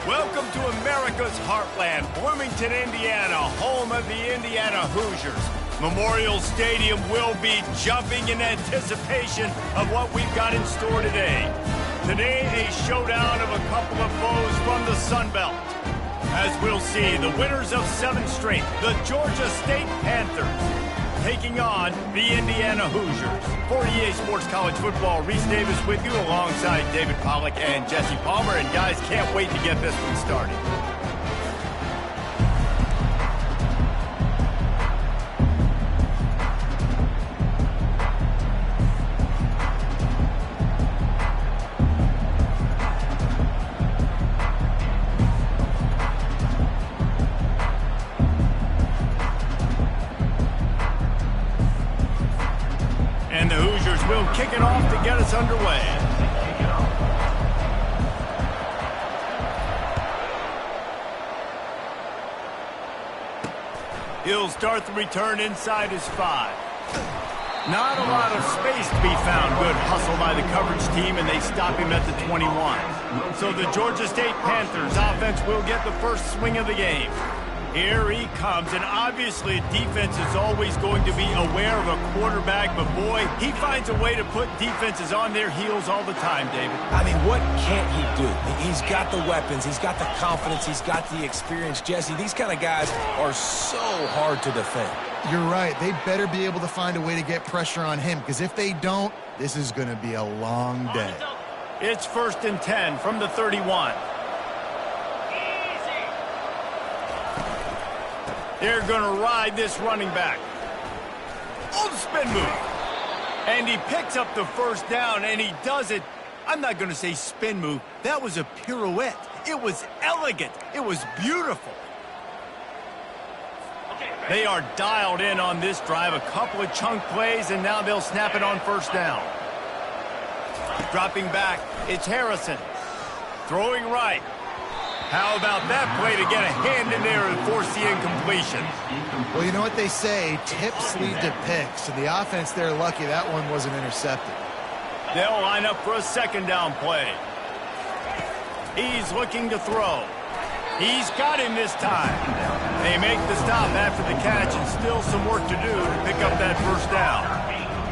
Welcome to America's heartland, Bloomington, Indiana, home of the Indiana Hoosiers. Memorial Stadium will be jumping in anticipation of what we've got in store today. Today, a showdown of a couple of foes from the Sun Belt. As we'll see, the winners of 7 straight, the Georgia State Panthers, taking on the Indiana Hoosiers. For EA Sports College Football, Reese Davis with you alongside David Pollack and Jesse Palmer. And guys, can't wait to get this one started. We'll kick it off to get us underway. He'll start the return inside his 5. Not a lot of space to be found. Good hustle by the coverage team, and they stop him at the 21. So the Georgia State Panthers offense will get the first swing of the game. Here he comes, and obviously defense is always going to be aware of a quarterback, but boy, he finds a way to put defenses on their heels all the time, David. I mean, what can't he do? He's got the weapons, he's got the confidence, he's got the experience. Jesse, these kind of guys are so hard to defend. You're right. They better be able to find a way to get pressure on him, because if they don't, this is going to be a long day. It's 1st and 10 from the 31. They're going to ride this running back. Oh, the spin move. And he picks up the first down, and he does it. I'm not going to say spin move. That was a pirouette. It was elegant. It was beautiful. They are dialed in on this drive. A couple of chunk plays, and now they'll snap it on 1st down. Dropping back, it's Harrison. Throwing right. How about that play to get a hand in there and force the incompletion? Well, you know what they say, tips lead to picks, and the offense, they're lucky that one wasn't intercepted. They'll line up for a 2nd down play. He's looking to throw. He's got him this time. They make the stop after the catch, and still some work to do to pick up that 1st down.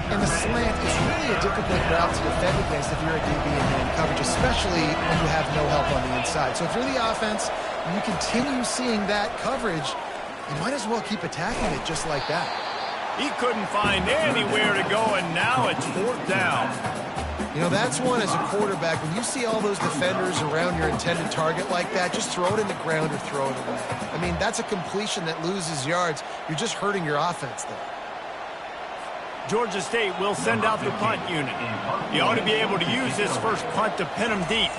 And the slant is really a difficult route to defend against if you're a DB in man coverage, especially when you have no help on the inside. So if you're the offense and you continue seeing that coverage, you might as well keep attacking it just like that. He couldn't find anywhere to go, and now it's 4th down. You know, that's one as a quarterback. When you see all those defenders around your intended target like that, just throw it in the ground or throw it away. I mean, that's a completion that loses yards. You're just hurting your offense there. Georgia State will send out the punt unit. He ought to be able to use this first punt to pin him deep.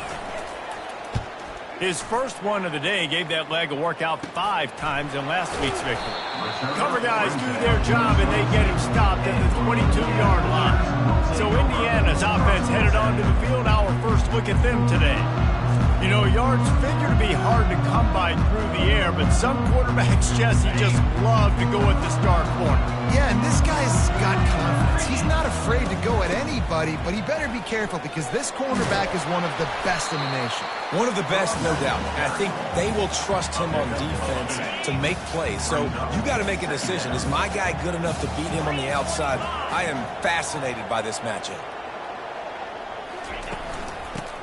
His first one of the day gave that leg a workout 5 times in last week's victory. Cover guys do their job, and they get him stopped at the 22-yard line. So Indiana's offense headed onto the field. Our first look at them today. You know, yards figure to be hard to come by through the air, but some quarterbacks, Jesse, just love to go at the star corner. Yeah, and this guy's got confidence. He's not afraid to go at anybody, but he better be careful because this cornerback is one of the best in the nation. One of the best, no doubt. And I think they will trust him on defense to make plays. So you got to make a decision. Is my guy good enough to beat him on the outside? I am fascinated by this matchup.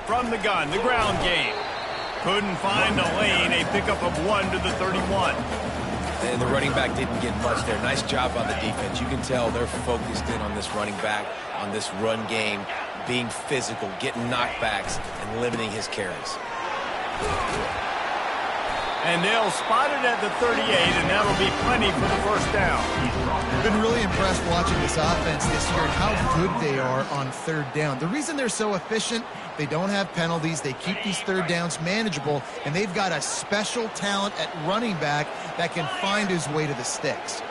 From the gun, the ground game. Couldn't find a lane, a pickup of 1 to the 31. And the running back didn't get much there. Nice job on the defense. You can tell they're focused in on this running back, on this run game, being physical, getting knockbacks, and limiting his carries. And they'll spot it at the 38, and that'll be plenty for the 1st down. Been really impressed watching this offense this year and how good they are on 3rd down. The reason they're so efficient, they don't have penalties, they keep these 3rd downs manageable, and they've got a special talent at running back that can find his way to the sticks.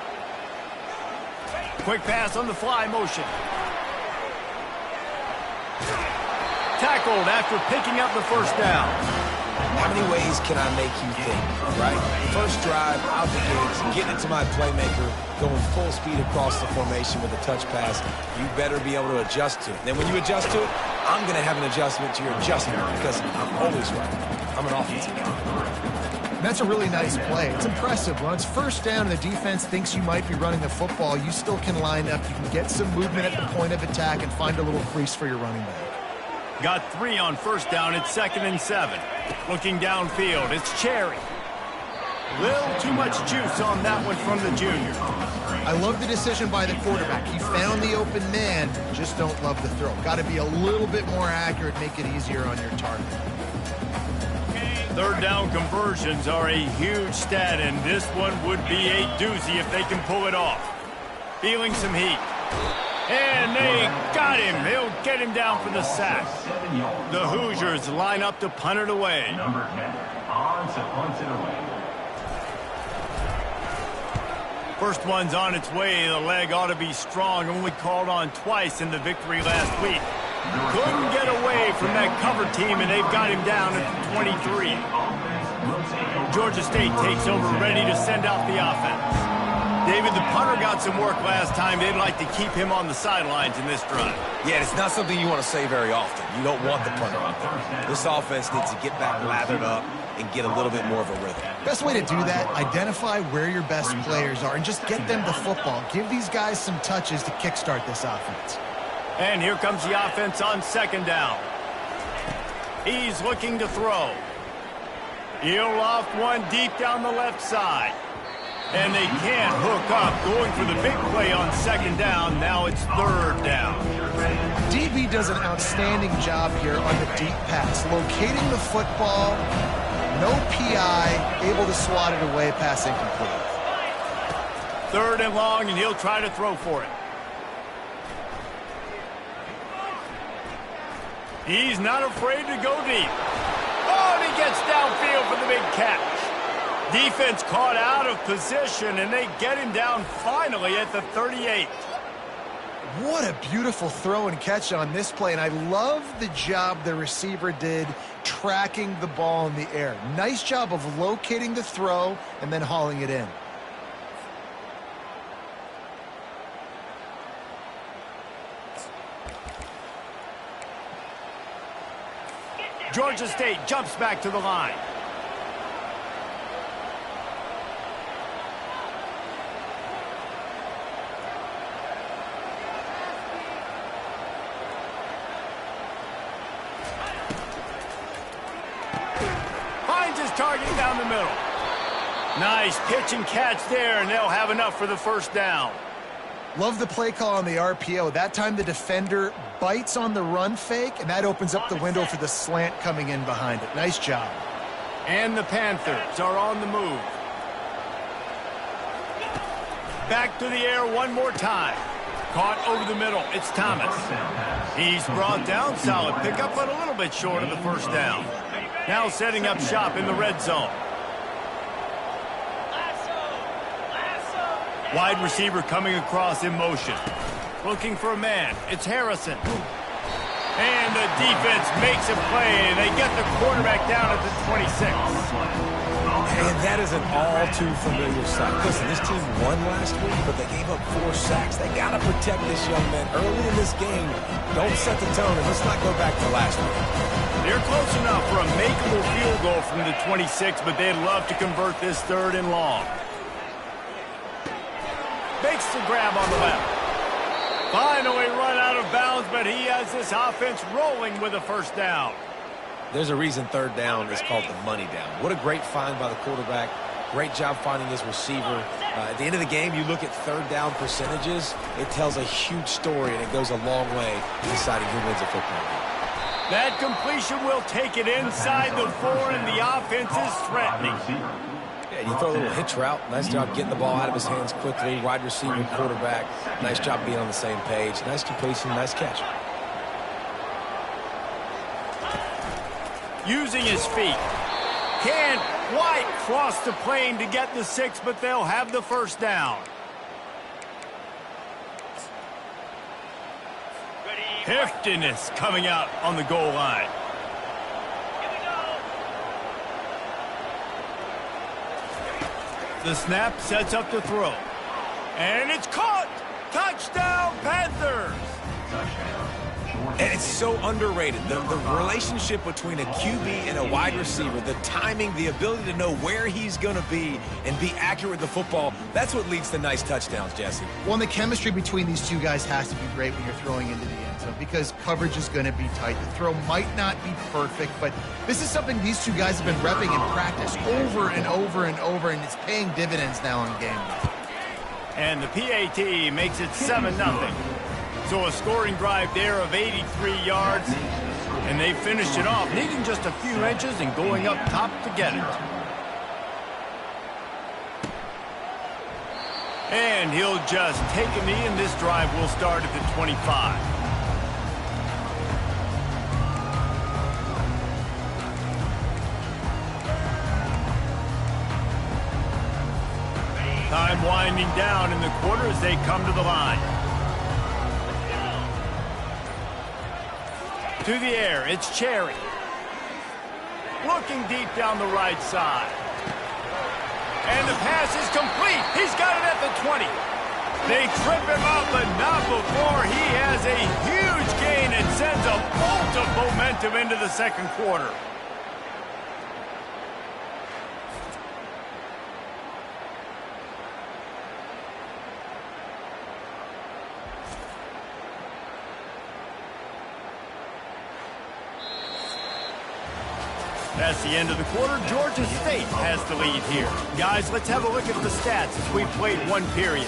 Quick pass on the fly motion. Tackled after picking up the 1st down. How many ways can I make you think, right? First drive, out the gates, getting it to my playmaker, going full speed across the formation with a touch pass. You better be able to adjust to it. Then when you adjust to it, I'm going to have an adjustment to your adjustment because I'm always right. I'm an offensive guy. That's a really nice play. It's impressive. When it's first down and the defense thinks you might be running the football, you still can line up. You can get some movement at the point of attack and find a little crease for your running back. Got 3 on first down. It's 2nd and 7. Looking downfield, it's Cherry. Little too much juice on that one from the junior. I love the decision by the quarterback. He found the open man, just don't love the throw. Got to be a little bit more accurate, make it easier on your target. Third down conversions are a huge stat, and this one would be a doozy if they can pull it off. Feeling some heat. And they got him. They'll get him down for the sack. The Hoosiers line up to punt it away. Number 10 on to punt it away. First one's on its way. The leg ought to be strong. Only called on twice in the victory last week. Couldn't get away from that cover team, and they've got him down at the 23. Georgia State takes over, ready to send out the offense. David, the punter got some work last time. They'd like to keep him on the sidelines in this drive. Yeah, it's not something you want to say very often. You don't want the punter out there. This offense needs to get back lathered up and get a little bit more of a rhythm. Best way to do that, identify where your best players are and just get them the football. Give these guys some touches to kickstart this offense. And here comes the offense on 2nd down. He's looking to throw. He'll loft one deep down the left side. And they can't hook up. Going for the big play on 2nd down. Now it's 3rd down. DB does an outstanding job here on the deep pass. Locating the football, no PI, able to swat it away, pass incomplete. 3rd and long, and he'll try to throw for it. He's not afraid to go deep. Oh, and he gets downfield for the big catch. Defense caught out of position, and they get him down finally at the 38. What a beautiful throw and catch on this play, and I love the job the receiver did tracking the ball in the air. Nice job of locating the throw and then hauling it in. Georgia State jumps back to the line. Finds his target down the middle. Nice pitch and catch there, and they'll have enough for the 1st down. Love the play call on the RPO. That time the defender bites on the run fake, and that opens up the window for the slant coming in behind it. Nice job. And the Panthers are on the move. Back to the air one more time. Caught over the middle. It's Thomas. He's brought down. Solid pickup, but a little bit short of the 1st down. Now setting up shop in the red zone. Wide receiver coming across in motion. Looking for a man. It's Harrison. And the defense makes a play, and they get the quarterback down at the 26. And that is an all-too-familiar sight. Listen, this team won last week, but they gave up 4 sacks. They got to protect this young man early in this game. Don't set the tone, and let's not go back to last week. They're close enough for a makeable field goal from the 26, but they'd love to convert this 3rd and long. Makes the grab on the left. Finally run out of bounds, but he has this offense rolling with a 1st down. There's a reason 3rd down is called the money down. What a great find by the quarterback. Great job finding his receiver. At the end of the game, you look at 3rd down percentages. It tells a huge story, and it goes a long way in deciding who wins a football game. That completion will take it inside the 4, and the offense is threatening. Yeah, you throw a little hitch route. Nice job getting the ball out of his hands quickly. Wide receiver, quarterback. Nice job being on the same page. Nice completion, nice catch. Using his feet. Can't quite cross the plane to get the 6, but they'll have the 1st down. Heftiness coming out on the goal line. The snap sets up the throw. And it's caught! Touchdown, Panthers! Touchdown, Georgia. And it's so underrated. The relationship between a QB and a wide receiver, the timing, the ability to know where he's going to be and be accurate with the football, that's what leads to nice touchdowns, Jesse. Well, and the chemistry between these two guys has to be great when you're throwing into the end zone because coverage is going to be tight. The throw might not be perfect, but this is something these two guys have been repping in practice over and over and over, and it's paying dividends now in game. And the PAT makes it 7-0. So a scoring drive there of 83 yards, and they finished it off, needing just a few inches and going up top to get it. And he'll just take a knee, and this drive will start at the 25. Time winding down in the quarter as they come to the line. To the air, it's Cherry. Looking deep down the right side. And the pass is complete. He's got it at the 20. They trip him up, but not before he has a huge gain and sends a bolt of momentum into the second quarter. That's the end of the quarter. Georgia State has the lead here. Guys, let's have a look at the stats as we've played one period.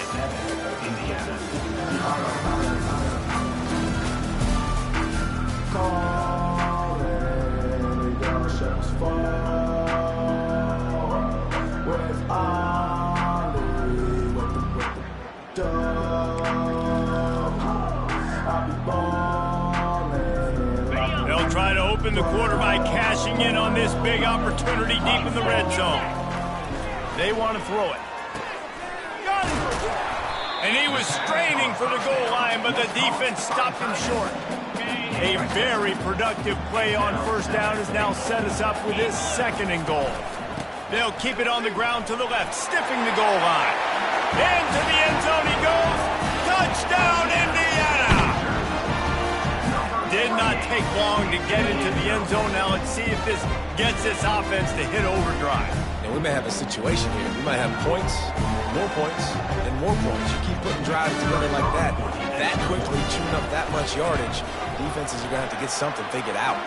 They'll try to open the quarter by cashing in on this big opportunity deep in the red zone. They want to throw it. And he was straining for the goal line, but the defense stopped him short. A very productive play on first down has now set us up with his second and goal. They'll keep it on the ground to the left, stiffing the goal line. Into the end zone he goes. Touchdown, Indiana! Did not take long to get into the end zone. Now let's see if this gets this offense to hit overdrive. And we may have a situation here. We might have points, and more points. You keep putting drives together like that quickly, chewing up that much yardage, defenses are going to have to get something figured out.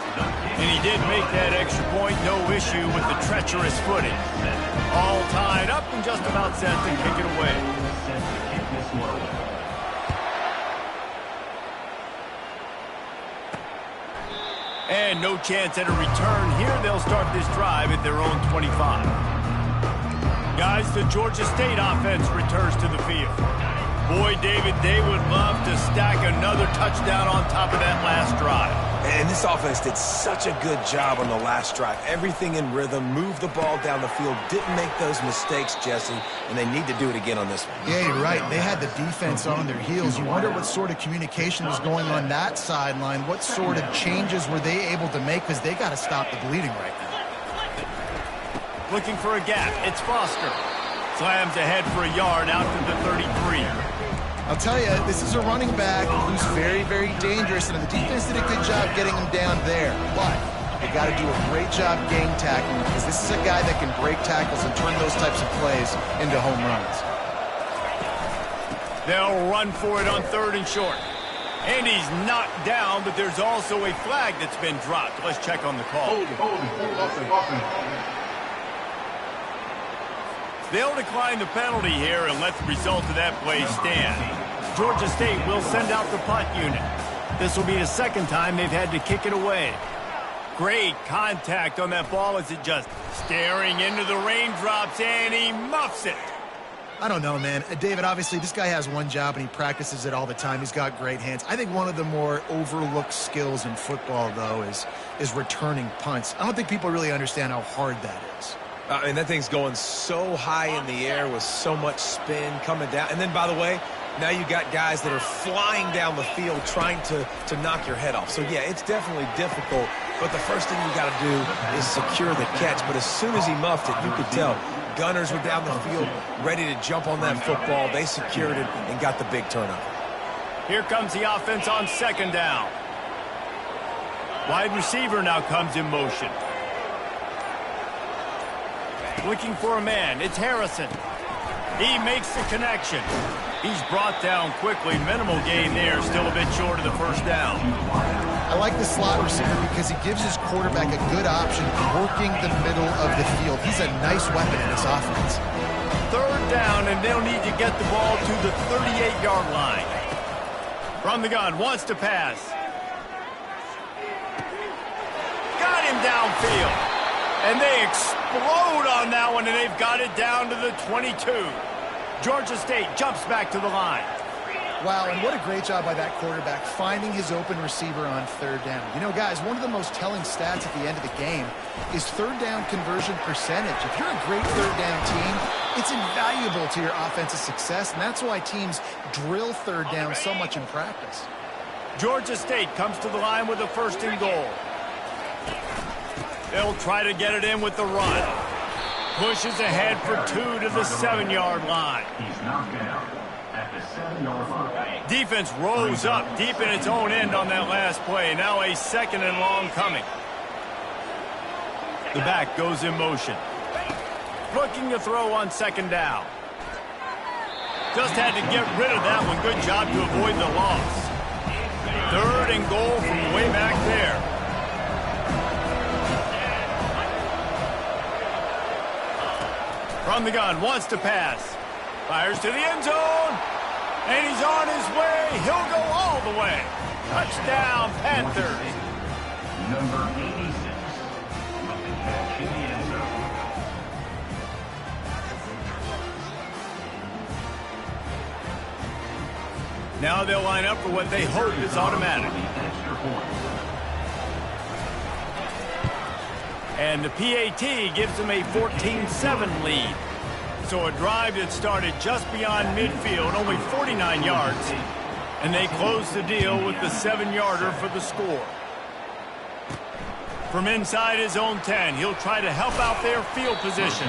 And he did make that extra point, no issue with the treacherous footing. All tied up and just about set to kick it away. And no chance at a return here. They'll start this drive at their own 25. Guys, the Georgia State offense returns to the field. Boy, David, they would love to stack another touchdown on top of that last drive. And this offense did such a good job on the last drive. Everything in rhythm, moved the ball down the field, didn't make those mistakes, Jesse, and they need to do it again on this one. Yeah, you're right. They had the defense on their heels. You wonder what sort of communication was going on that sideline. What sort of changes were they able to make, because they got to stop the bleeding right now. Looking for a gap. It's Foster. Slams ahead for a yard out to the 33. I'll tell you, this is a running back who's very, very dangerous, and the defense did a good job getting him down there. But they got to do a great job game tackling, because this is a guy that can break tackles and turn those types of plays into home runs. They'll run for it on third and short. And he's knocked down, but there's also a flag that's been dropped. Let's check on the call. They'll decline the penalty here and let the result of that play stand. Georgia State will send out the punt unit. This will be the second time they've had to kick it away. Great contact on that ball as it just staring into the raindrops, and he muffs it. I don't know, man. David, obviously, this guy has one job, and he practices it all the time. He's got great hands. I think one of the more overlooked skills in football, though, is returning punts. I don't think people really understand how hard that is. I mean, that thing's going so high in the air with so much spin coming down. And then, by the way, now you got guys that are flying down the field trying to knock your head off. So, yeah, it's definitely difficult. But the first thing you got to do is secure the catch. But as soon as he muffed it, you could tell gunners were down the field ready to jump on that football. They secured it and got the big turnover. Here comes the offense on second down. Wide receiver now comes in motion. Looking for a man. It's Harrison. He makes the connection. He's brought down quickly. Minimal gain there. Still a bit short of the first down. I like the slot receiver because he gives his quarterback a good option working the middle of the field. He's a nice weapon in this offense. Third down, and they'll need to get the ball to the 38-yard line. From the gun, wants to pass. Got him downfield. And they explode on that one, and they've got it down to the 22. Georgia State jumps back to the line. Wow, and what a great job by that quarterback finding his open receiver on third down. You know, guys, one of the most telling stats at the end of the game is third down conversion percentage. If you're a great third down team, it's invaluable to your offensive success, and that's why teams drill third down so much in practice. Georgia State comes to the line with a first and goal. They'll try to get it in with the run. Pushes ahead for 2 to the 7-yard line. He's knocked down at the 7-yard line. Defense rose up deep in its own end on that last play. Now a second and long coming. The back goes in motion. Looking to throw on second down. Just had to get rid of that one. Good job to avoid the loss. Third and goal from way back there. From the gun, wants to pass. Fires to the end zone. And he's on his way. He'll go all the way. Touchdown, Panthers. Number 86 with the catch in the end zone. Now they'll line up for what they hope is automatic. And the PAT gives them a 14-7 lead. So a drive that started just beyond midfield, only 49 yards. And they close the deal with the 7-yarder for the score. From inside his own 10, he'll try to help out their field position.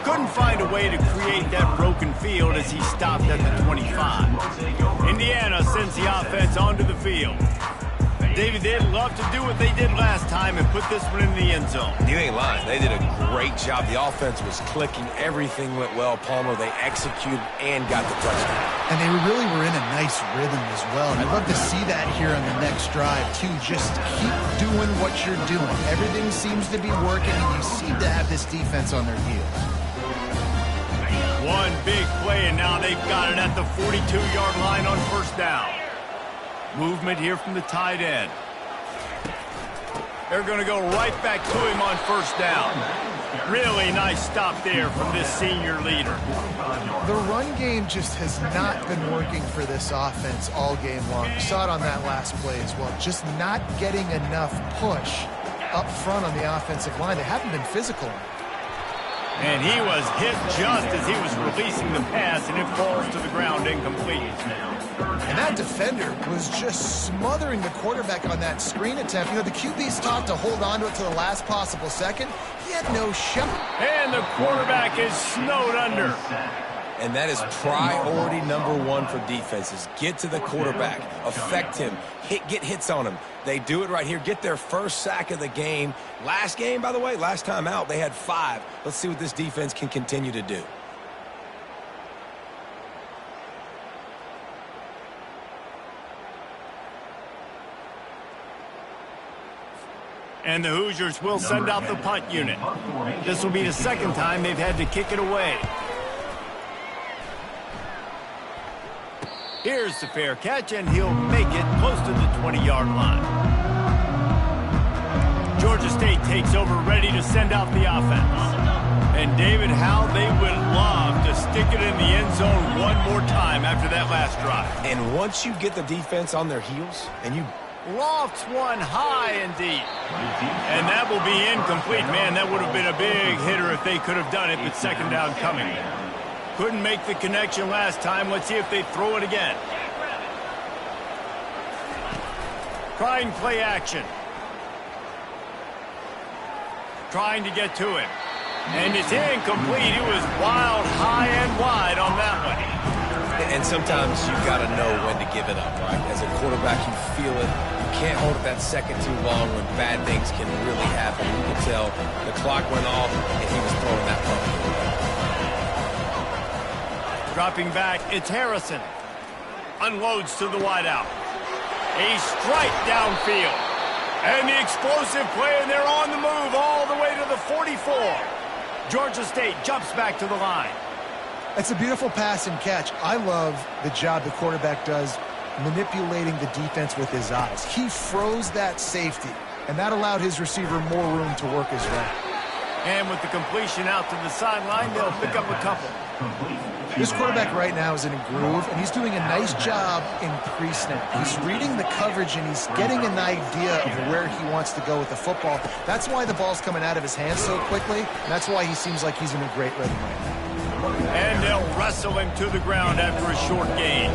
Couldn't find a way to create that broken field as he stopped at the 25. Indiana sends the offense onto the field. David, they'd love to do what they did last time and put this one in the end zone. You ain't lying. They did a great job. The offense was clicking. Everything went well. Palmer, they executed and got the touchdown. And they really were in a nice rhythm as well. And I'd love to see that here on the next drive, too. Just keep doing what you're doing. Everything seems to be working, and you seem to have this defense on their heels. One big play, and now they've got it at the 42-yard line on first down. Movement here from the tight end. They're going to go right back to him on first down. Really nice stop there from this senior leader. The run game just has not been working for this offense all game long. We saw it on that last play as well. Just not getting enough push up front on the offensive line. They haven't been physical. And he was hit just as he was releasing the pass, and it falls to the ground incomplete. And that defender was just smothering the quarterback on that screen attempt. You know, the QB's taught to hold on to it to the last possible second. He had no shot. And the quarterback is snowed under. And that is priority number one for defenses. Get to the quarterback, affect him, get hits on him. They do it right here, get their first sack of the game. Last game, by the way, last time out, they had 5. Let's see what this defense can continue to do. And the Hoosiers will send out the punt unit. This will be the second time they've had to kick it away. Here's the fair catch, and he'll make it close to the 20-yard line. Georgia State takes over, ready to send out the offense. And David, how they would love to stick it in the end zone one more time after that last drive. And once you get the defense on their heels, and you lofts one high and deep. And that will be incomplete. Man, that would have been a big hitter if they could have done it, but second down coming. Couldn't make the connection last time. Let's see if they throw it again. Trying play action. Trying to get to him. And it's incomplete. He was wild, high, and wide on that one. And sometimes you've got to know when to give it up, right? As a quarterback, you feel it. You can't hold it that second too long when bad things can really happen. You can tell the clock went off and he was throwing that pump. Dropping back, it's Harrison. Unloads to the wideout. A strike downfield. And the explosive play, and they're on the move all the way to the 44. Georgia State jumps back to the line. It's a beautiful pass and catch. I love the job the quarterback does manipulating the defense with his eyes. He froze that safety, and that allowed his receiver more room to work his way. And with the completion out to the sideline, they'll pick up a couple. This quarterback right now is in a groove, and he's doing a nice job in pre-snap. He's reading the coverage, and he's getting an idea of where he wants to go with the football. That's why the ball's coming out of his hands so quickly, and that's why he seems like he's in a great rhythm right now. And they'll wrestle him to the ground after a short gain.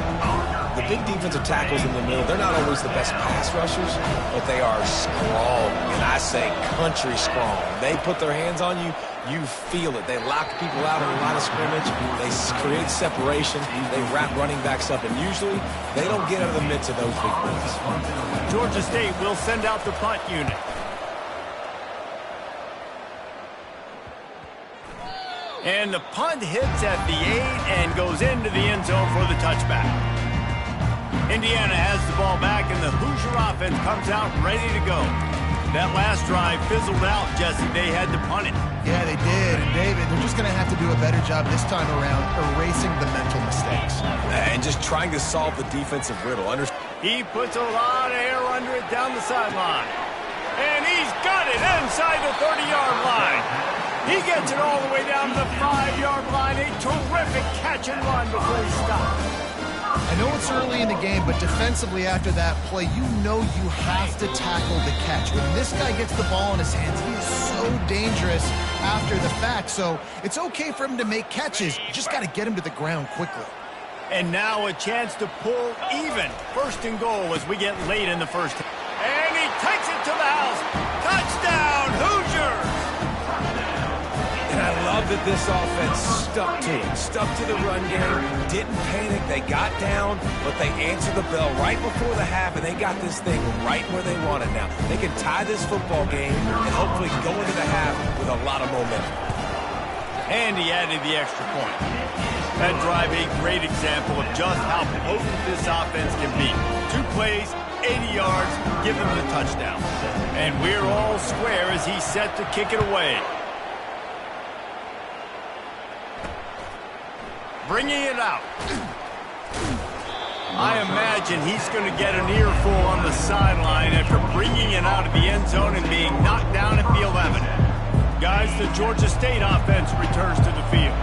The big defensive tackles in the middle, they're not always the best pass rushers, but they are strong, and I say country strong. They put their hands on you, you feel it. They lock people out in the line of scrimmage. They create separation. They wrap running backs up, and usually they don't get out of the midst of those big boys. Georgia State will send out the punt unit. And the punt hits at the 8 and goes into the end zone for the touchback. Indiana has the ball back, and the Hoosier offense comes out ready to go. That last drive fizzled out, Jesse. They had to punt it. Yeah, they did. And, David, they're just going to have to do a better job this time around erasing the mental mistakes. And just trying to solve the defensive riddle. He puts a lot of air under it down the sideline. And he's got it inside the 30-yard line. He gets it all the way down to the 5-yard line. A terrific catch and run before he stops. I know it's early in the game, but defensively after that play, you know you have to tackle the catch. When this guy gets the ball in his hands, he is so dangerous after the fact. So it's okay for him to make catches. You just got to get him to the ground quickly. And now a chance to pull even. First and goal as we get late in the first. And he takes it to the house. Touchdown, Hoosiers! And I love that this offense stuck to it, stuck to the run game, didn't panic, they got down, but they answered the bell right before the half, and they got this thing right where they want it now. They can tie this football game and hopefully go into the half with a lot of momentum. And he added the extra point. That drive a great example of just how potent this offense can be. 2 plays, 80 yards, give them the touchdown. And we're all square as he's set to kick it away. Bringing it out. I imagine he's going to get an earful on the sideline after bringing it out of the end zone and being knocked down at the 11. Guys, the Georgia State offense returns to the field.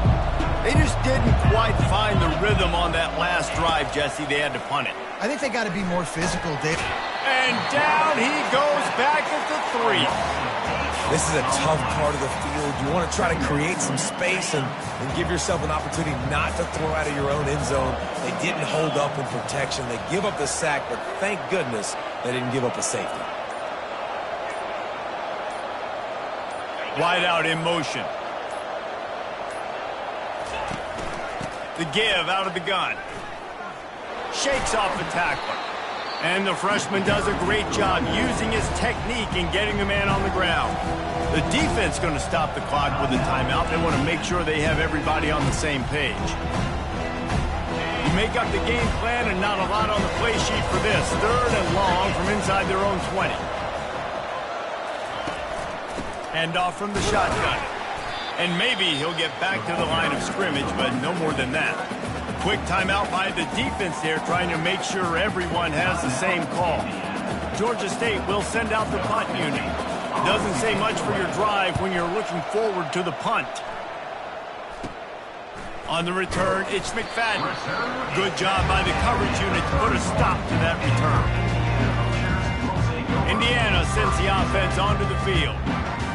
They just didn't quite find the rhythm on that last drive, Jesse. They had to punt it. I think they got to be more physical, Dave. And down he goes back at the 3. This is a tough part of the field. You want to try to create some space and give yourself an opportunity not to throw out of your own end zone. They didn't hold up in protection. They give up the sack, but thank goodness they didn't give up a safety. Wide out in motion. The give out of the gun. Shakes off the tackler. And the freshman does a great job using his technique and getting the man on the ground. The defense going to stop the clock with a timeout. They want to make sure they have everybody on the same page. You make up the game plan and not a lot on the play sheet for this. 3rd and long from inside their own 20. Hand off from the shotgun. And maybe he'll get back to the line of scrimmage, but no more than that. Quick timeout by the defense there, trying to make sure everyone has the same call. Georgia State will send out the punt unit. It doesn't say much for your drive when you're looking forward to the punt. On the return, it's McFadden. Good job by the coverage unit to put a stop to that return. Indiana sends the offense onto the field.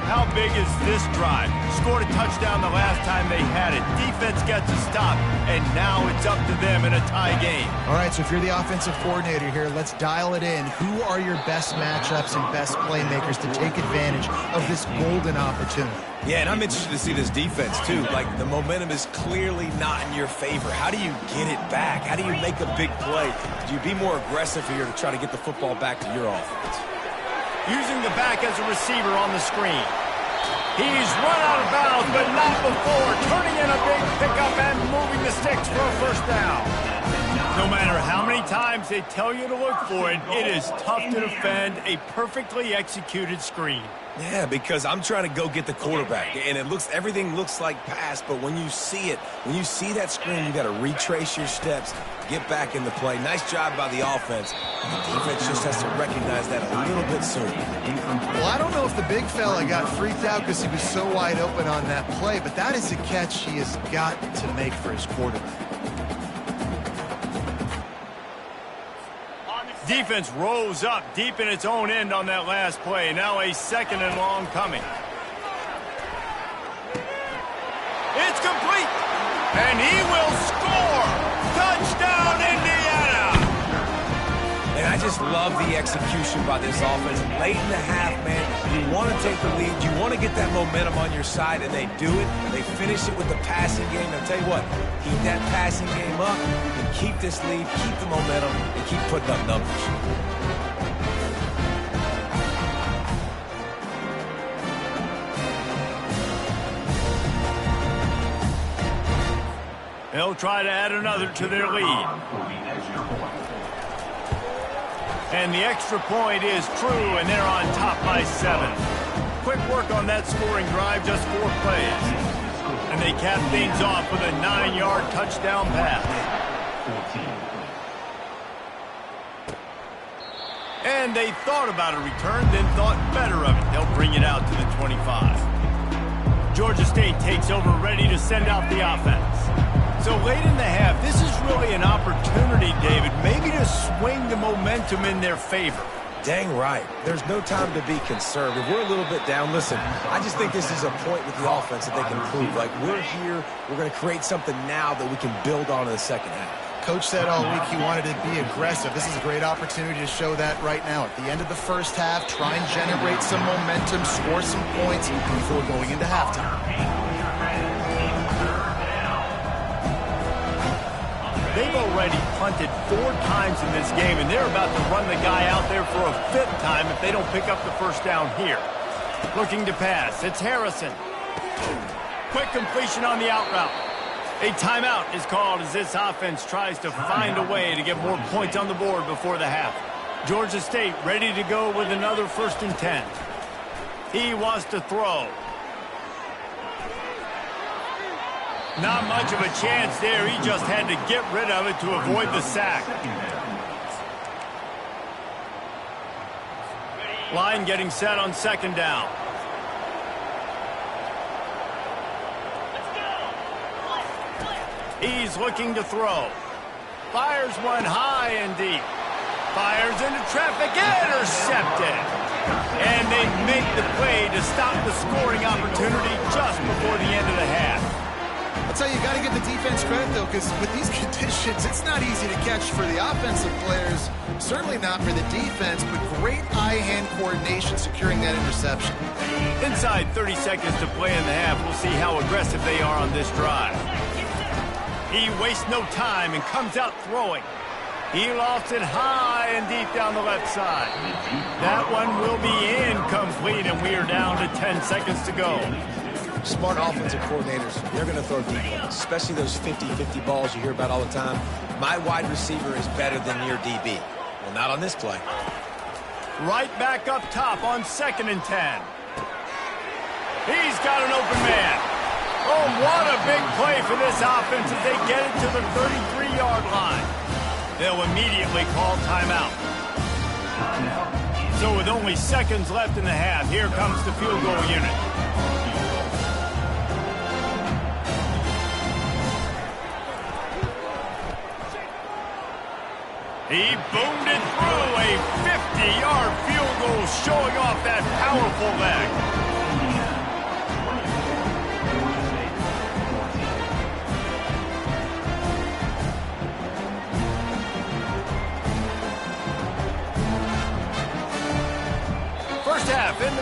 How big is this drive? Scored a touchdown the last time they had it. Defense gets a stop, and now it's up to them in a tie game. All right, so if you're the offensive coordinator here, let's dial it in. Who are your best matchups and best playmakers to take advantage of this golden opportunity? Yeah, and I'm interested to see this defense, too. Like, the momentum is clearly not in your favor. How do you get it back? How do you make a big play? Do you be more aggressive here to try to get the football back to your offense? Using the back as a receiver on the screen. He's run out of bounds, but not before. Turning in a big pickup and moving the sticks for a first down. No matter how many times they tell you to look for it, it is tough to defend a perfectly executed screen. Yeah, because I'm trying to go get the quarterback, and everything looks like pass, but when you see it, when you see that screen, you got to retrace your steps, get back in the play. Nice job by the offense. The defense just has to recognize that a little bit sooner. Well, I don't know if the big fella got freaked out because he was so wide open on that play, but that is a catch he has got to make for his quarterback. Defense rose up deep in its own end on that last play. Now a second and long coming. It's complete. And he will score. Touchdown, Indiana. And I just love the execution by this offense. Late in the half, man, you want to take the lead. You want to get that momentum on your side, and they do it. They finish it with the passing game. I'll tell you what, keep that passing game up and keep this lead, keep the momentum, and keep putting up numbers. They'll try to add another to their lead. And the extra point is true, and they're on top by 7. Quick work on that scoring drive, just 4 plays. And they cap things off with a 9-yard touchdown pass. And they thought about a return, then thought better of it. They'll bring it out to the 25. Georgia State takes over, ready to send out the offense. So late in the half, this is really an opportunity, David, maybe to swing the momentum in their favor. Dang right. There's no time to be conservative. We're a little bit down. Listen, I just think this is a point with the offense that they can prove. Like, we're here, we're going to create something now that we can build on in the second half. Coach said all week he wanted to be aggressive. This is a great opportunity to show that right now. At the end of the first half, try and generate some momentum, score some points before going into halftime. They've already punted 4 times in this game, and they're about to run the guy out there for a 5th time if they don't pick up the first down here. Looking to pass. It's Harrison. Quick completion on the out route. A timeout is called as this offense tries to find a way to get more points on the board before the half. Georgia State ready to go with another 1st and 10. He wants to throw. Not much of a chance there. He just had to get rid of it to avoid the sack. Line getting set on 2nd down. He's looking to throw. Fires one high and deep. Fires into traffic, intercepted. And they make the play to stop the scoring opportunity just before the end of the half. I'll tell you, you got to give the defense credit, though, because with these conditions, it's not easy to catch for the offensive players. Certainly not for the defense, but great eye-hand coordination securing that interception. Inside 30 seconds to play in the half. We'll see how aggressive they are on this drive. He wastes no time and comes out throwing. He lofts it high and deep down the left side. That one will be incomplete, and we are down to 10 seconds to go. Smart offensive coordinators, they're going to throw deep ones, especially those 50-50 balls you hear about all the time. My wide receiver is better than your DB. Well, not on this play. Right back up top on 2nd and 10. He's got an open man. Oh, what a big play for this offense as they get it to the 33-yard line. They'll immediately call timeout. So with only seconds left in the half, here comes the field goal unit. He boomed it through a 50-yard field goal, showing off that powerful leg.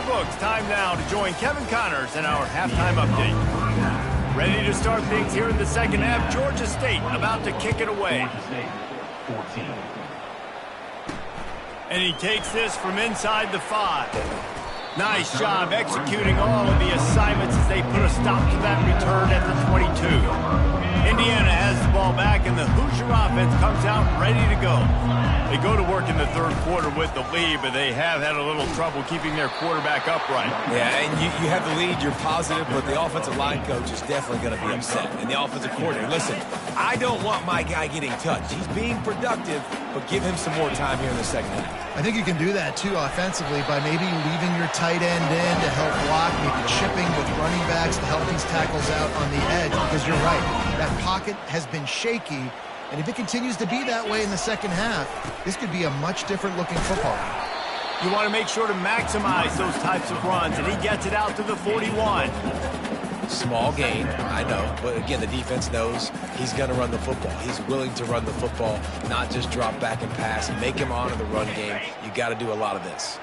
your books. Time now to join Kevin Connors in our halftime update. Ready to start things here in the second half. Georgia State about to kick it away. Georgia State, 14. And he takes this from inside the 5. Nice job executing all of the assignments as they put a stop to that return at the 22. Indiana has the ball back, and the Hoosier offense comes out ready to go. They go to work in the third quarter with the lead, but they have had a little trouble keeping their quarterback upright. Yeah, and you have the lead, you're positive, but the offensive line coach is definitely going to be upset. And the offensive coordinator, listen, I don't want my guy getting touched. He's being productive, but give him some more time here in the second half. I think you can do that, too, offensively, by maybe leaving your tight end in to help block, maybe chipping with running backs to help these tackles out on the edge, because you're right. That pocket has been shaky, and if it continues to be that way in the second half, this could be a much different looking football. You want to make sure to maximize those types of runs, and he gets it out to the 41. Small gain, I know, but again, the defense knows he's going to run the football. He's willing to run the football, not just drop back and pass, make him honor the run game. You got to do a lot of this.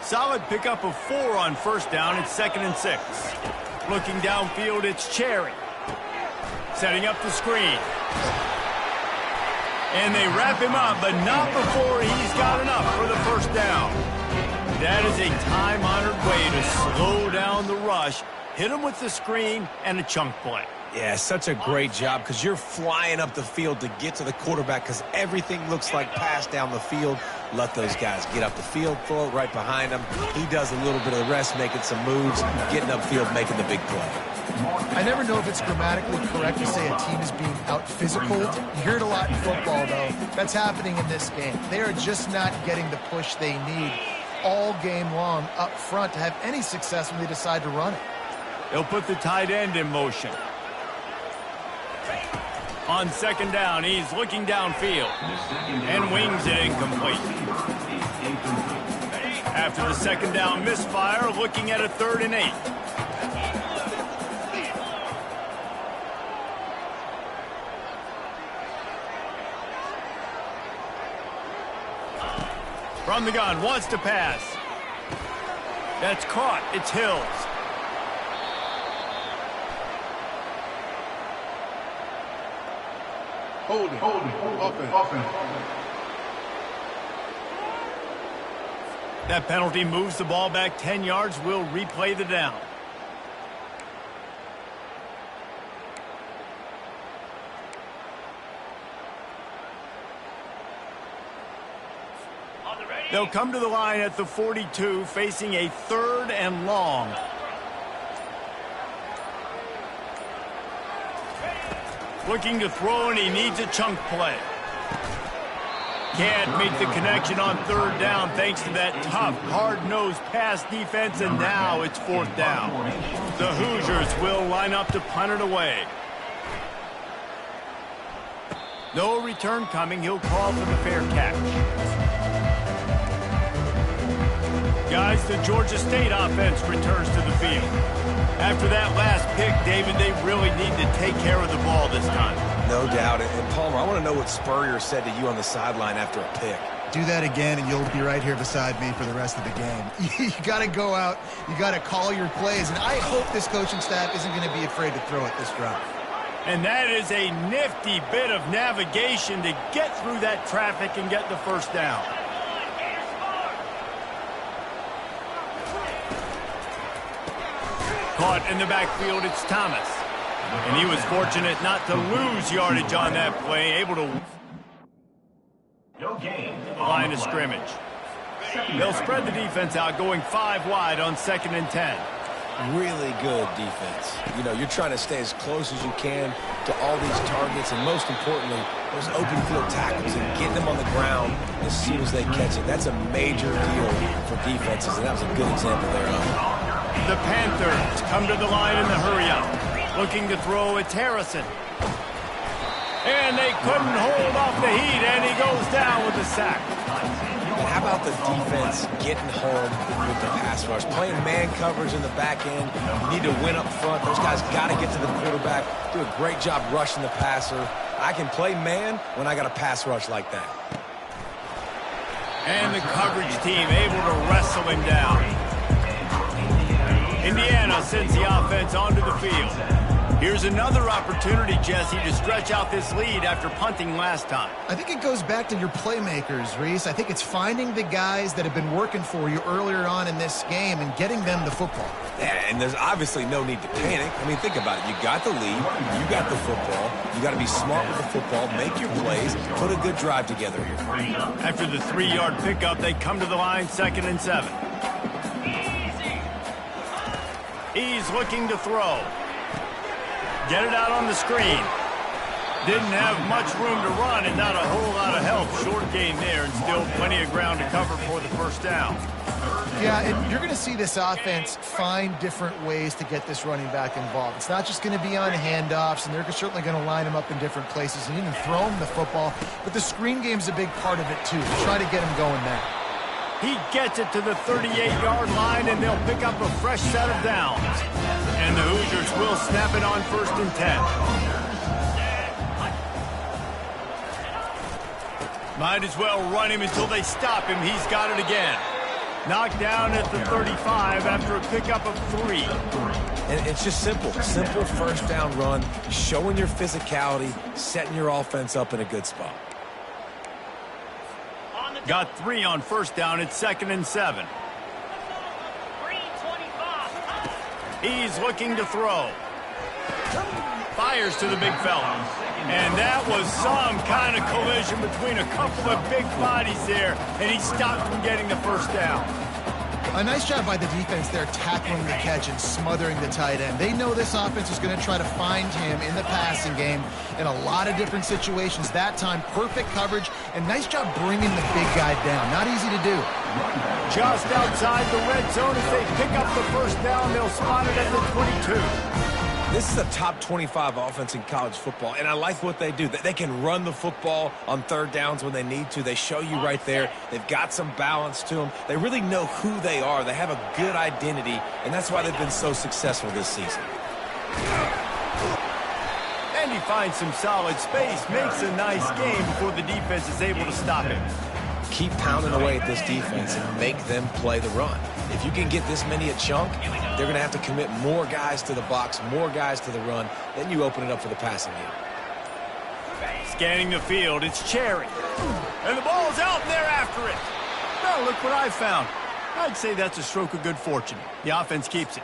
Solid pickup of 4 on first down. It's 2nd and 6. Looking downfield, it's Cherry. Setting up the screen. And they wrap him up, but not before he's got enough for the first down. That is a time-honored way to slow down the rush, hit him with the screen, and a chunk play. Yeah, such a great job because you're flying up the field to get to the quarterback because everything looks like pass down the field. Let those guys get up the field, throw it right behind him. He does a little bit of the rest, making some moves, getting upfield, making the big play. I never know if it's grammatically correct to say a team is being out-physical. You hear it a lot in football, though. That's happening in this game. They are just not getting the push they need all game long up front to have any success when they decide to run it. They'll put the tight end in motion. On second down, he's looking downfield and wings it incomplete. After the second down misfire, looking at a 3rd and 8. From the gun, wants to pass. That's caught. It's Hills. Holding. Offense. That penalty moves the ball back 10 yards. We'll replay the down. They'll come to the line at the 42, facing a 3rd and long. Looking to throw, and he needs a chunk play. Can't make the connection on 3rd down thanks to that tough, hard-nosed pass defense, and now it's 4th down. The Hoosiers will line up to punt it away. No return coming. He'll call for the fair catch. Guys, the Georgia State offense returns to the field. After that last pick, David, they really need to take care of the ball this time. No doubt. And Palmer, I want to know what Spurrier said to you on the sideline after a pick. Do that again, and you'll be right here beside me for the rest of the game. You got to go out. You got to call your plays, and I hope this coaching staff isn't going to be afraid to throw it this drive. And that is a nifty bit of navigation to get through that traffic and get the first down. Caught in the backfield, it's Thomas. And he was fortunate not to lose yardage on that play, able to line of scrimmage. They'll spread the defense out, going 5 wide on 2nd and 10. Really good defense. You know, you're trying to stay as close as you can to all these targets, and most importantly, those open field tackles and getting them on the ground as soon as they catch it. That's a major deal for defenses, and that was a good example there of it. The Panthers come to the line in the hurry-up. Looking to throw, it's Harrison. And they couldn't hold off the heat, and he goes down with a sack. And how about the defense getting home with the pass rush? Playing man coverage in the back end. You need to win up front. Those guys got to get to the quarterback. Do a great job rushing the passer. I can play man when I got a pass rush like that. And the coverage team able to wrestle him down. Indiana sends the offense onto the field. Here's another opportunity, Jesse, to stretch out this lead after punting last time. I think it goes back to your playmakers, Reese. I think it's finding the guys that have been working for you earlier on in this game and getting them the football. Yeah, and there's obviously no need to panic. I mean, think about it. You got the lead. You got the football. You got to be smart with the football, make your plays, put a good drive together here. After the 3-yard pickup, they come to the line, 2nd and 7. He's looking to throw. Get it out on the screen. Didn't have much room to run and not a whole lot of help. Short gain there and still plenty of ground to cover for the first down. Yeah, and you're going to see this offense find different ways to get this running back involved. It's not just going to be on handoffs, and they're certainly going to line him up in different places and even throw him the football. But the screen game's a big part of it, too. Try to get him going there. He gets it to the 38-yard line, and they'll pick up a fresh set of downs. And the Hoosiers will snap it on 1st and 10. Might as well run him until they stop him. He's got it again. Knocked down at the 35 after a pickup of 3. And it's just simple. Simple first down run, showing your physicality, setting your offense up in a good spot. Got 3 on 1st down. It's 2nd and 7. He's looking to throw. Fires to the big fella. And that was some kind of collision between a couple of big bodies there, and he stopped from getting the first down. A nice job by the defense there tackling the catch and smothering the tight end. They know this offense is going to try to find him in the passing game in a lot of different situations. That time, perfect coverage, and nice job bringing the big guy down. Not easy to do. Just outside the red zone as they pick up the first down. They'll spot it at the 22. This is a top 25 offense in college football, and I like what they do. They can run the football on 3rd downs when they need to. They show you right there. They've got some balance to them. They really know who they are. They have a good identity, and that's why they've been so successful this season. And he finds some solid space, makes a nice game before the defense is able to stop him. Keep pounding away at this defense and make them play the run. If you can get this many a chunk, they're going to have to commit more guys to the box, more guys to the run. Then you open it up for the passing game. Scanning the field, it's Cherry. And the ball's out, and they're after it. Well, look what I found. I'd say that's a stroke of good fortune. The offense keeps it.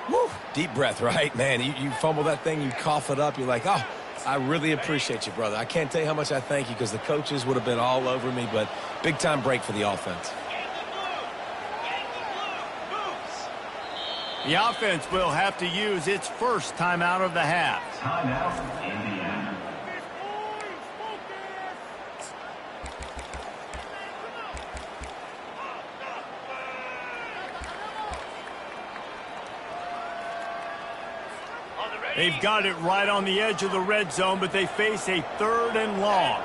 Woo. Deep breath, right? Man, you fumble that thing, you cough it up, you're like, oh, I really appreciate you, brother. I can't tell you how much I thank you because the coaches would have been all over me, but big-time break for the offense. The offense will have to use its first timeout of the half. Timeout, Indiana. They've got it right on the edge of the red zone, but they face a 3rd and long.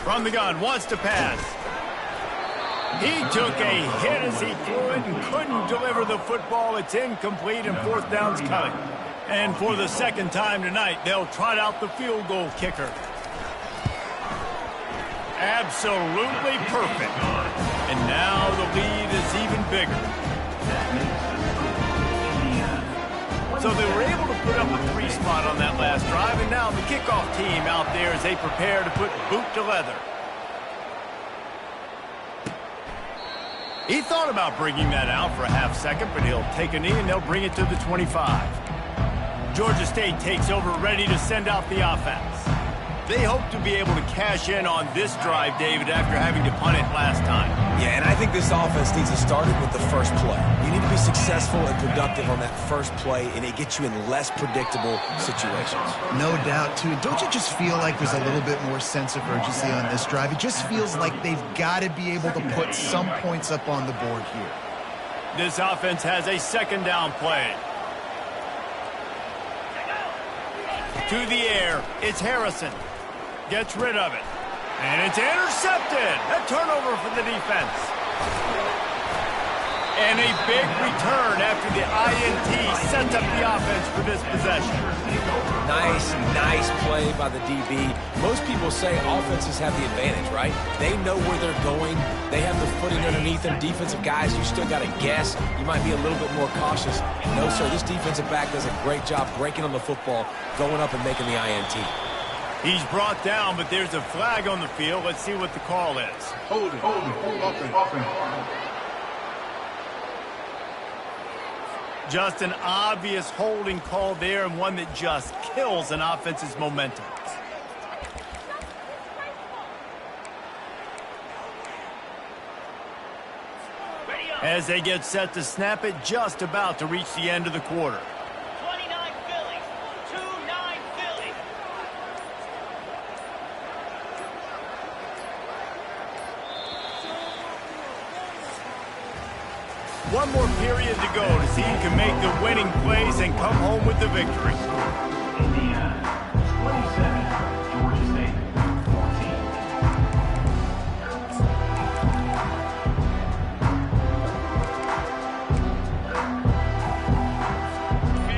From the gun, wants to pass. He took a hit as he threw it and couldn't deliver the football. It's incomplete and 4th down's coming. And for the 2nd time tonight, they'll trot out the field goal kicker. Absolutely perfect. And now the lead is even bigger. So they were able to put up a 3 spot on that last drive, and now the kickoff team out there as they prepare to put boot to leather. He thought about bringing that out for a half second, but he'll take a knee and they'll bring it to the 25. Georgia State takes over, ready to send out the offense. They hope to be able to cash in on this drive, David, after having to punt it last time. Yeah, and I think this offense needs to start it with the first play. You need to be successful and productive on that first play, and it gets you in less predictable situations. No doubt, too. Don't you just feel like there's a little bit more sense of urgency on this drive? It just feels like they've got to be able to put some points up on the board here. This offense has a 2nd down play. To the air, it's Harrison. Gets rid of it. And it's intercepted. A turnover for the defense. And a big return after the INT sets up the offense for this possession. Nice play by the DB. Most people say offenses have the advantage, right? They know where they're going. They have the footing underneath them. Defensive guys, you still got to guess. You might be a little bit more cautious. No, sir, this defensive back does a great job breaking on the football, going up and making the INT. He's brought down, but there's a flag on the field. Let's see what the call is. Holding. Offense. Just an obvious holding call there, and one that just kills an offense's momentum. As they get set to snap it, just about to reach the end of the quarter. 29 Phillies, 2-9 Phillies. One more period to go to see who can make the winning plays and come home with the victory. Indiana, 27, Georgia State,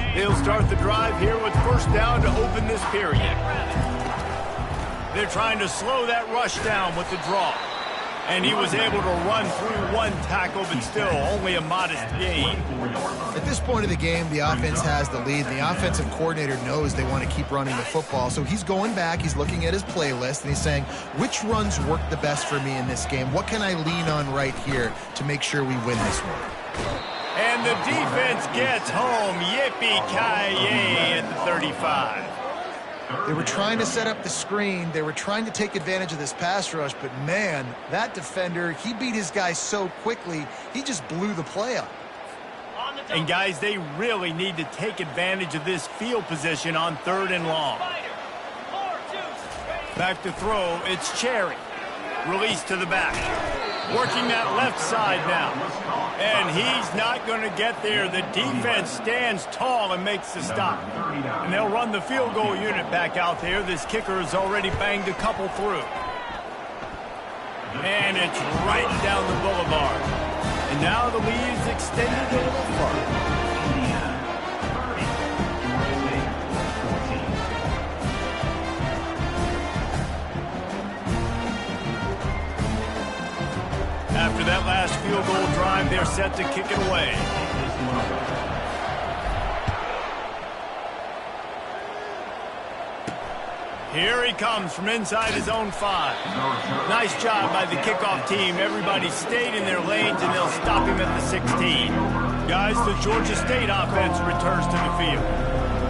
14. They'll start the drive here with first down to open this period. They're trying to slow that rush down with the draw. And he was able to run through one tackle, but still only a modest gain. At this point of the game, the offense has the lead. The offensive coordinator knows they want to keep running the football. So he's going back, he's looking at his playlist, and he's saying, which runs work the best for me in this game? What can I lean on right here to make sure we win this one? And the defense gets home. Yippee-ki-yay at the 35. They were trying to set up the screen. They were trying to take advantage of this pass rush, but man, that defender, he beat his guy so quickly, he just blew the play up. And guys, they really need to take advantage of this field position on 3rd and long. Back to throw, it's Cherry. Release to the back. Working that left side now. And he's not going to get there. The defense stands tall and makes the stop. And they'll run the field goal unit back out there. This kicker has already banged a couple through. And it's right down the boulevard. And now the lead is extended a little further. Indiana, 30, Georgia State, 14. After that last field goal drive, they're set to kick it away. Here he comes from inside his own 5. Nice job by the kickoff team. Everybody stayed in their lanes, and they'll stop him at the 16. Guys, the Georgia State offense returns to the field.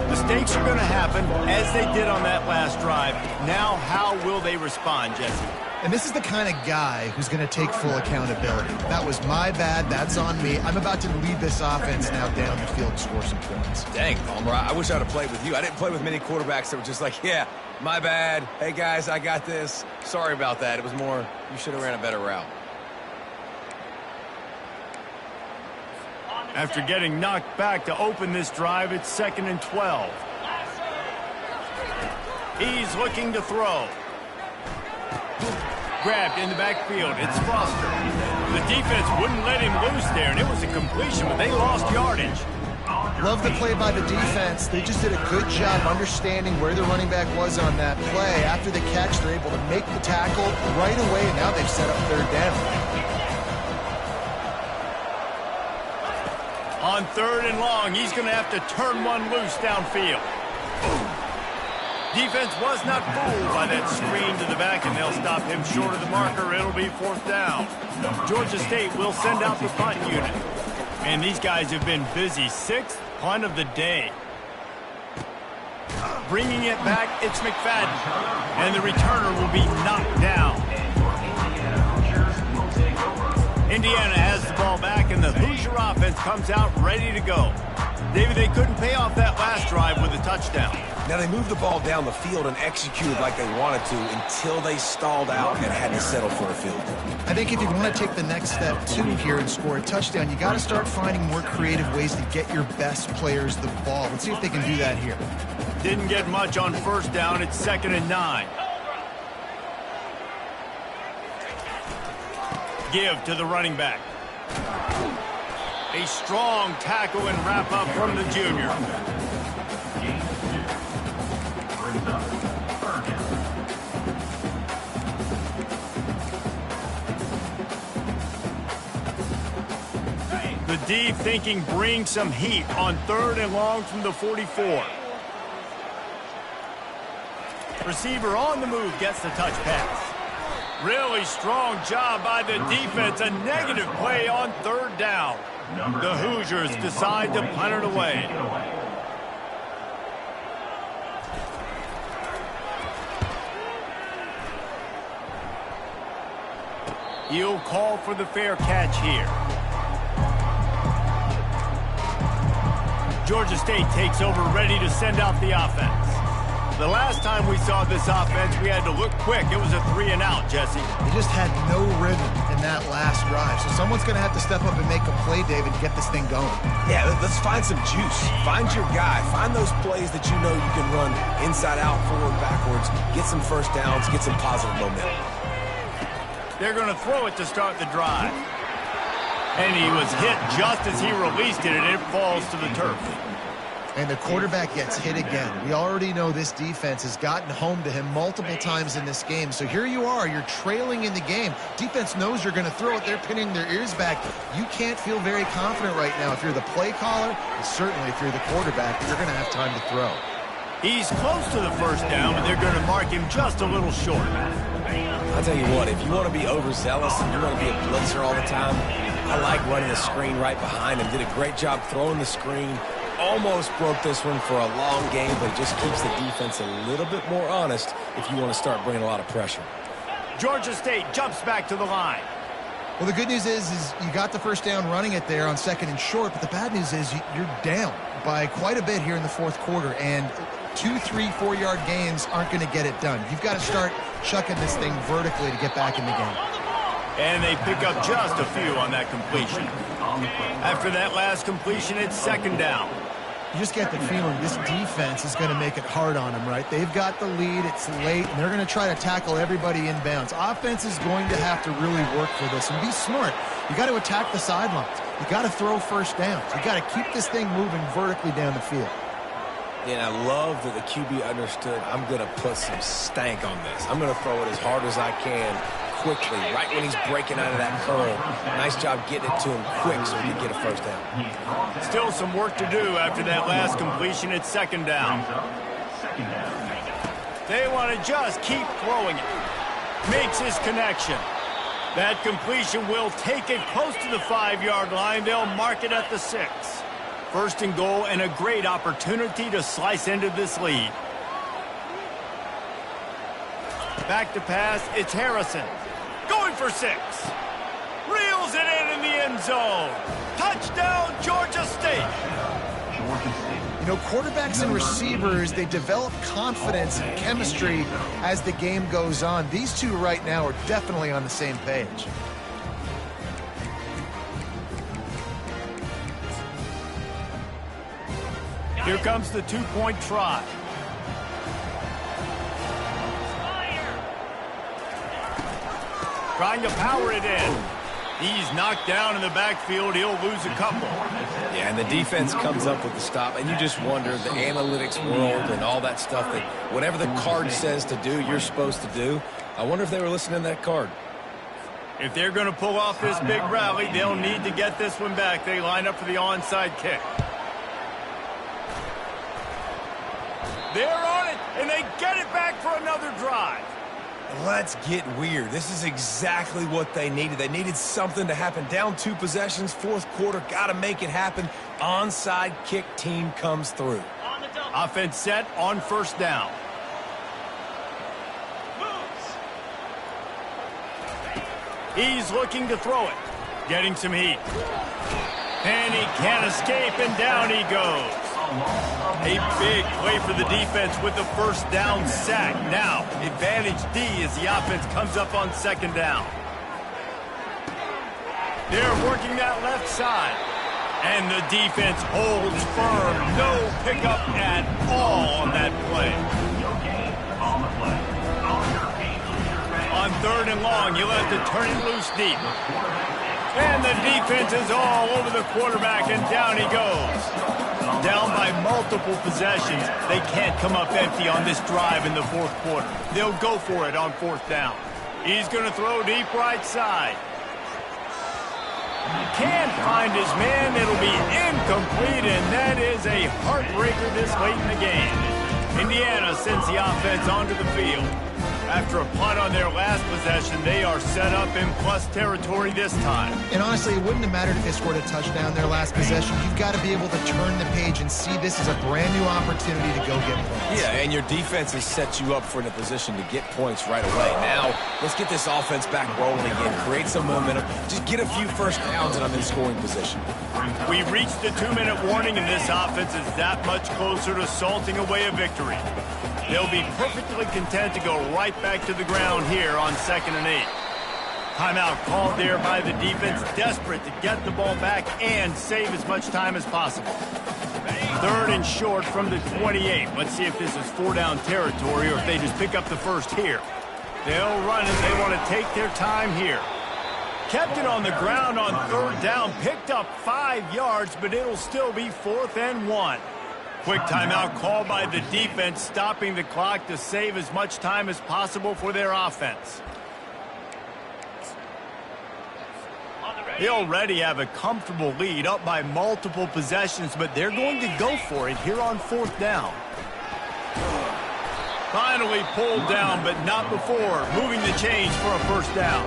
Mistakes are going to happen, as they did on that last drive. Now, how will they respond, Jesse? And this is the kind of guy who's going to take full accountability. That was my bad. That's on me. I'm about to lead this offense now down the field and score some points. Dang, Palmer, I wish I'd have played with you. I didn't play with many quarterbacks that were just like, yeah, my bad. Hey, guys, I got this. Sorry about that. It was more, you should have ran a better route. After getting knocked back to open this drive, it's 2nd and 12. He's looking to throw. Grabbed in the backfield. It's Foster. The defense wouldn't let him loose there, and it was a completion, but they lost yardage. Love the play by the defense. They just did a good job understanding where the running back was on that play. After the catch, they're able to make the tackle right away, and now they've set up 3rd down. On 3rd and long, he's going to have to turn one loose downfield. Defense was not fooled by that screen to the back, and they'll stop him short of the marker. It'll be 4th down. Georgia State will send out the punt unit. And these guys have been busy. 6th punt of the day. Bringing it back, it's McFadden. And the returner will be knocked down. Indiana has the ball back, and the Hoosier offense comes out ready to go. David, they couldn't pay off that last drive with a touchdown. Now, they moved the ball down the field and executed like they wanted to until they stalled out and had to settle for a field goal. I think if you want to take the next step, too, here and score a touchdown, you got to start finding more creative ways to get your best players the ball. Let's see if they can do that here. Didn't get much on 1st down. It's 2nd and 9. Give to the running back. A strong tackle and wrap-up from the junior. Brings up third down. The D thinking bring some heat on 3rd and long from the 44. Receiver on the move gets the touch pass. Really strong job by the defense. A negative play on 3rd down. The Hoosiers decide to punt it away. He'll call for the fair catch here. Georgia State takes over, ready to send out the offense. The last time we saw this offense, we had to look quick. It was a 3-and-out, Jesse. They just had no rhythm in that last drive. So someone's going to have to step up and make a play, David, to get this thing going. Yeah, let's find some juice. Find your guy. Find those plays that you know you can run inside out, forward, backwards. Get some first downs. Get some positive momentum. They're going to throw it to start the drive. And he was hit just as he released it, and it falls to the turf. And the quarterback gets hit again. We already know this defense has gotten home to him multiple times in this game. So here you are, you're trailing in the game. Defense knows you're going to throw it. They're pinning their ears back. You can't feel very confident right now. If you're the play caller, and certainly if you're the quarterback, you're going to have time to throw. He's close to the first down, but they're going to mark him just a little short. I'll tell you what, if you want to be overzealous and you want to be a blitzer all the time, I like running the screen right behind him. Did a great job throwing the screen. Almost broke this one for a long game, but it just keeps the defense a little bit more honest if you want to start bringing a lot of pressure. Georgia State jumps back to the line. Well, the good news is you got the first down running it there on 2nd and short, but the bad news is you're down by quite a bit here in the 4th quarter, and 2, 3, 4-yard gains aren't going to get it done. You've got to start chucking this thing vertically to get back in the game. And they pick up just a few on that completion. After that last completion, it's 2nd down. You just get the feeling this defense is going to make it hard on them, right? They've got the lead, it's late, and they're going to try to tackle everybody inbounds. Offense is going to have to really work for this and be smart. You got to attack the sidelines. You got to throw first downs. You got to keep this thing moving vertically down the field. Yeah, and I love that the QB understood I'm going to put some stank on this. I'm going to throw it as hard as I can quickly, right when he's breaking out of that curl. Nice job getting it to him quick so he can get a first down. Still some work to do after that last completion. It's 2nd down. They want to just keep throwing it. Makes his connection. That completion will take it close to the 5-yard line. They'll mark it at the 6. 1st and goal, and a great opportunity to slice into this lead. Back to pass, it's Harrison. Going for 6. Reels it in the end zone. Touchdown, Georgia State. You know, quarterbacks and receivers, they develop confidence and chemistry as the game goes on. These two right now are definitely on the same page. Here comes the 2-point try. Trying to power it in. He's knocked down in the backfield. He'll lose a couple. Yeah, and the defense comes up with the stop, and you just wonder, the analytics world and all that stuff, that whatever the card says to do, you're supposed to do. I wonder if they were listening to that card. If they're going to pull off this big rally, they'll need to get this one back. They line up for the onside kick. They're on it, and they get it back for another drive. Let's get weird. This is exactly what they needed. They needed something to happen. Down 2 possessions, 4th quarter, got to make it happen. Onside kick team comes through. Offense set on 1st down. He's looking to throw it. Getting some heat. And he can't escape, and down he goes. A big play for the defense with the 1st down sack. Now, advantage D as the offense comes up on 2nd down. They're working that left side. And the defense holds firm. No pickup at all on that play. On 3rd and long. You'll have to turn it loose deep. And the defense is all over the quarterback, and down he goes. Down by multiple possessions. They can't come up empty on this drive in the 4th quarter. They'll go for it on 4th down. He's going to throw deep right side. Can't find his man. It'll be incomplete, and that is a heartbreaker this late in the game. Indiana sends the offense onto the field. After a punt on their last possession, they are set up in plus territory this time. And honestly, it wouldn't have mattered if they scored a touchdown their last possession. You've got to be able to turn the page and see this as a brand new opportunity to go get points. Yeah, and your defense has set you up for in a position to get points right away. Now, let's get this offense back rolling again. Create some momentum. Just get a few first downs and I'm in scoring position. We reached the 2-minute warning, and this offense is that much closer to salting away a victory. They'll be perfectly content to go right back to the ground here on 2nd and 8. Timeout called there by the defense, desperate to get the ball back and save as much time as possible. 3rd and short from the 28. Let's see if this is 4-down territory or if they just pick up the first here. They'll run it. They want to take their time here. Kept it on the ground on 3rd down, picked up 5 yards, but it'll still be 4th and 1. Quick timeout called by the defense, stopping the clock to save as much time as possible for their offense. They already have a comfortable lead, up by multiple possessions, but they're going to go for it here on 4th down. Finally pulled down, but not before moving the chains for a 1st down.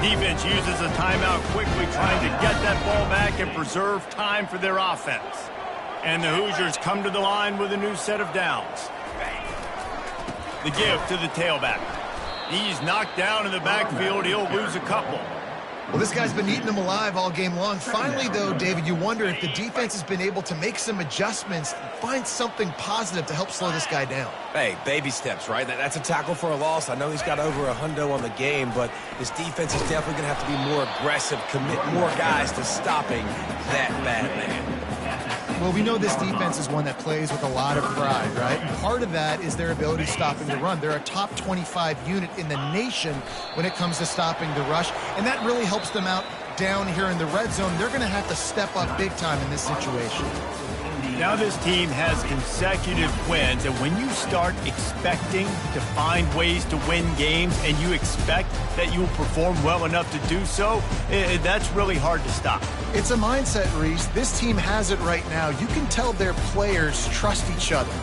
Defense uses a timeout quickly, trying to get that ball back and preserve time for their offense. And the Hoosiers come to the line with a new set of downs. The give to the tailback. He's knocked down in the backfield. He'll lose a couple. Well, this guy's been eating them alive all game long. Finally, though, David, you wonder if the defense has been able to make some adjustments, find something positive to help slow this guy down. Hey, baby steps, right? That's a tackle for a loss. I know he's got over $100 on the game, but this defense is definitely going to have to be more aggressive, commit more guys to stopping that bad man. Well, we know this defense is one that plays with a lot of pride, right? And part of that is their ability stopping the run. They're a top 25 unit in the nation when it comes to stopping the rush, and that really helps them out down here in the red zone. They're going to have to step up big time in this situation. Now this team has consecutive wins, and when you start expecting to find ways to win games and you expect that you'll perform well enough to do so, that's really hard to stop. It's a mindset, Reese. This team has it right now. You can tell their players trust each other.